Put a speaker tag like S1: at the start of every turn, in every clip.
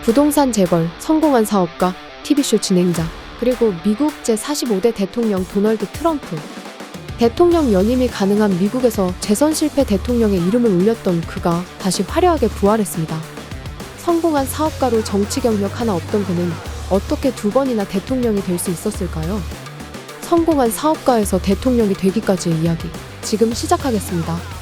S1: 부동산 재벌, 성공한 사업가, TV쇼 진행자, 그리고 미국 제45대 대통령 도널드 트럼프. 대통령 연임이 가능한 미국에서 재선 실패 대통령의 이름을 올렸던 그가 다시 화려하게 부활했습니다. 성공한 사업가로 정치 경력 하나 없던 그는 어떻게 두 번이나 대통령이 될 수 있었을까요? 성공한 사업가에서 대통령이 되기까지의 이야기, 지금 시작하겠습니다.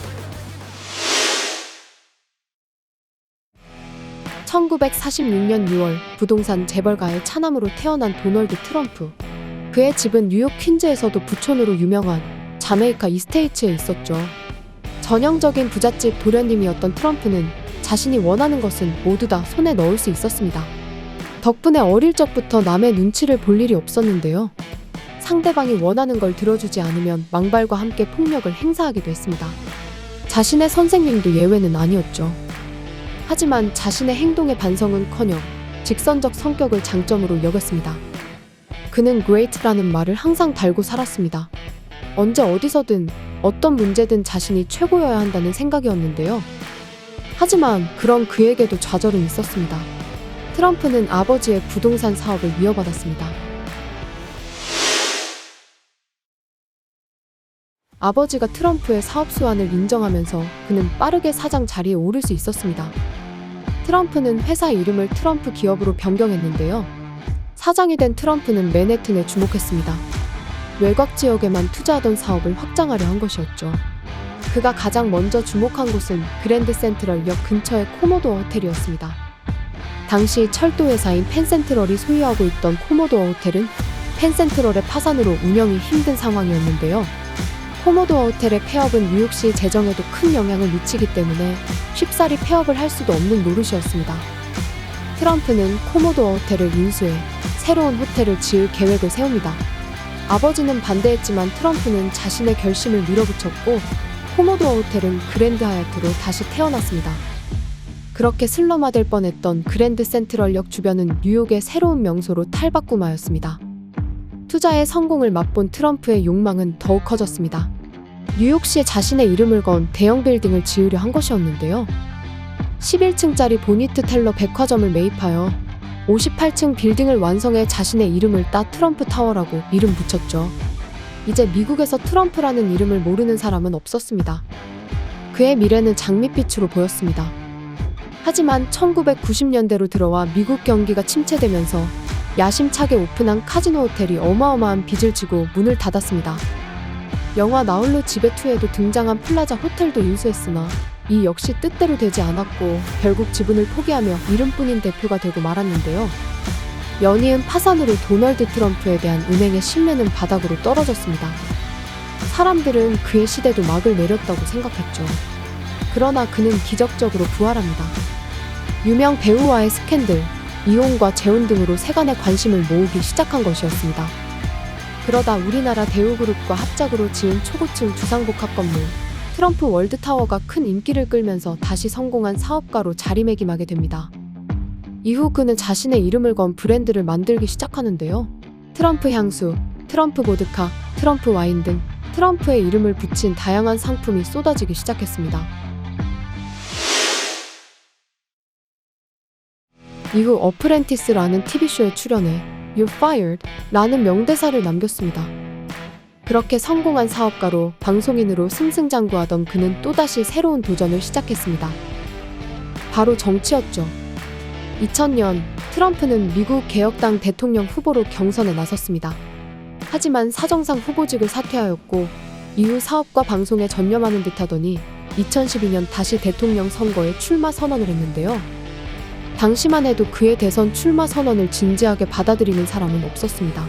S1: 1946년 6월 부동산 재벌가의 차남으로 태어난 도널드 트럼프. 그의 집은 뉴욕 퀸즈에서도 부촌으로 유명한 자메이카 이스테이츠에 있었죠. 전형적인 부잣집 도련님이었던 트럼프는 자신이 원하는 것은 모두 다 손에 넣을 수 있었습니다. 덕분에 어릴 적부터 남의 눈치를 볼 일이 없었는데요. 상대방이 원하는 걸 들어주지 않으면 망발과 함께 폭력을 행사하기도 했습니다. 자신의 선생님도 예외는 아니었죠. 하지만 자신의 행동의 반성은커녕 직선적 성격을 장점으로 여겼습니다. 그는 great라는 말을 항상 달고 살았습니다. 언제 어디서든 어떤 문제든 자신이 최고여야 한다는 생각이었는데요. 하지만 그런 그에게도 좌절은 있었습니다. 트럼프는 아버지의 부동산 사업을 이어받았습니다. 아버지가 트럼프의 사업 수완을 인정하면서 그는 빠르게 사장 자리에 오를 수 있었습니다. 트럼프는 회사 이름을 트럼프 기업으로 변경했는데요. 사장이 된 트럼프는 맨해튼에 주목했습니다. 외곽 지역에만 투자하던 사업을 확장하려 한 것이었죠. 그가 가장 먼저 주목한 곳은 그랜드 센트럴역 근처의 코모도어 호텔이었습니다. 당시 철도회사인 펜센트럴이 소유하고 있던 코모도어 호텔은 펜센트럴의 파산으로 운영이 힘든 상황이었는데요. 코모도어 호텔의 폐업은 뉴욕시 재정에도 큰 영향을 미치기 때문에 쉽사리 폐업을 할 수도 없는 노릇이었습니다. 트럼프는 코모도어 호텔을 인수해 새로운 호텔을 지을 계획을 세웁니다. 아버지는 반대했지만 트럼프는 자신의 결심을 밀어붙였고 코모도어 호텔은 그랜드 하얏트로 다시 태어났습니다. 그렇게 슬럼화될 뻔했던 그랜드 센트럴역 주변은 뉴욕의 새로운 명소로 탈바꿈하였습니다. 투자의 성공을 맛본 트럼프의 욕망은 더욱 커졌습니다. 뉴욕시에 자신의 이름을 건 대형 빌딩을 지으려 한 것이었는데요. 11층짜리 보니트 텔러 백화점을 매입하여 58층 빌딩을 완성해 자신의 이름을 따 트럼프 타워라고 이름 붙였죠. 이제 미국에서 트럼프라는 이름을 모르는 사람은 없었습니다. 그의 미래는 장밋빛으로 보였습니다. 하지만 1990년대로 들어와 미국 경기가 침체되면서 야심차게 오픈한 카지노 호텔이 어마어마한 빚을 지고 문을 닫았습니다. 영화 나홀로 집에2에도 등장한 플라자 호텔도 인수했으나 이 역시 뜻대로 되지 않았고 결국 지분을 포기하며 이름뿐인 대표가 되고 말았는데요. 연이은 파산으로 도널드 트럼프에 대한 은행의 신뢰는 바닥으로 떨어졌습니다. 사람들은 그의 시대도 막을 내렸다고 생각했죠. 그러나 그는 기적적으로 부활합니다. 유명 배우와의 스캔들, 이혼과 재혼 등으로 세간의 관심을 모으기 시작한 것이었습니다. 그러다 우리나라 대우그룹과 합작으로 지은 초고층 주상복합 건물 트럼프 월드타워가 큰 인기를 끌면서 다시 성공한 사업가로 자리매김하게 됩니다. 이후 그는 자신의 이름을 건 브랜드를 만들기 시작하는데요. 트럼프 향수, 트럼프 보드카, 트럼프 와인 등 트럼프의 이름을 붙인 다양한 상품이 쏟아지기 시작했습니다. 이후 어프렌티스라는 TV쇼에 출연해 You're fired 라는 명대사를 남겼습니다. 그렇게 성공한 사업가로 방송인으로 승승장구하던 그는 또다시 새로운 도전을 시작했습니다. 바로 정치였죠. 2000년 트럼프는 미국 개혁당 대통령 후보로 경선에 나섰습니다. 하지만 사정상 후보직을 사퇴하였고 이후 사업과 방송에 전념하는 듯하더니 2012년 다시 대통령 선거에 출마 선언을 했는데요. 당시만 해도 그의 대선 출마 선언을 진지하게 받아들이는 사람은 없었습니다.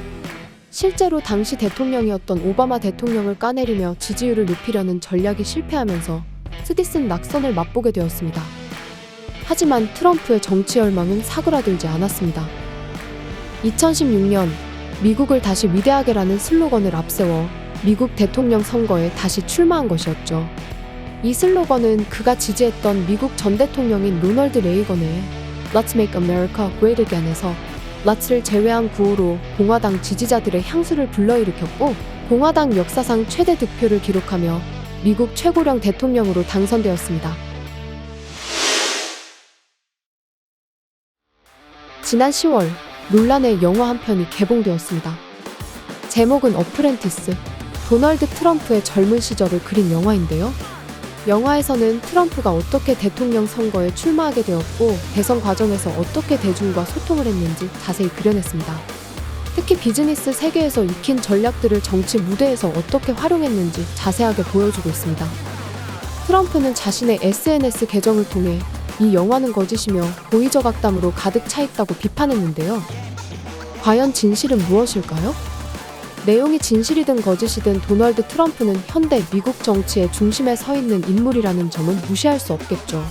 S1: 실제로 당시 대통령이었던 오바마 대통령을 까내리며 지지율을 높이려는 전략이 실패하면서 쓰디쓴 낙선을 맛보게 되었습니다. 하지만 트럼프의 정치 열망은 사그라들지 않았습니다. 2016년 미국을 다시 위대하게라는 슬로건을 앞세워 미국 대통령 선거에 다시 출마한 것이었죠. 이 슬로건은 그가 지지했던 미국 전 대통령인 로널드 레이건의 Let's make America great again에서 Let's를 제외한 구호로 공화당 지지자들의 향수를 불러일으켰고 공화당 역사상 최대 득표를 기록하며 미국 최고령 대통령으로 당선되었습니다. 지난 10월 논란의 영화 한 편이 개봉되었습니다. 제목은 어프렌티스, 도널드 트럼프의 젊은 시절을 그린 영화인데요. 영화에서는 트럼프가 어떻게 대통령 선거에 출마하게 되었고 대선 과정에서 어떻게 대중과 소통을 했는지 자세히 그려냈습니다. 특히 비즈니스 세계에서 익힌 전략들을 정치 무대에서 어떻게 활용했는지 자세하게 보여주고 있습니다. 트럼프는 자신의 SNS 계정을 통해 이 영화는 거짓이며 보이적 악담으로 가득 차 있다고 비판했는데요. 과연 진실은 무엇일까요? 내용이 진실이든 거짓이든 도널드 트럼프는 현대 미국 정치의 중심에 서 있는 인물이라는 점은 무시할 수 없겠죠.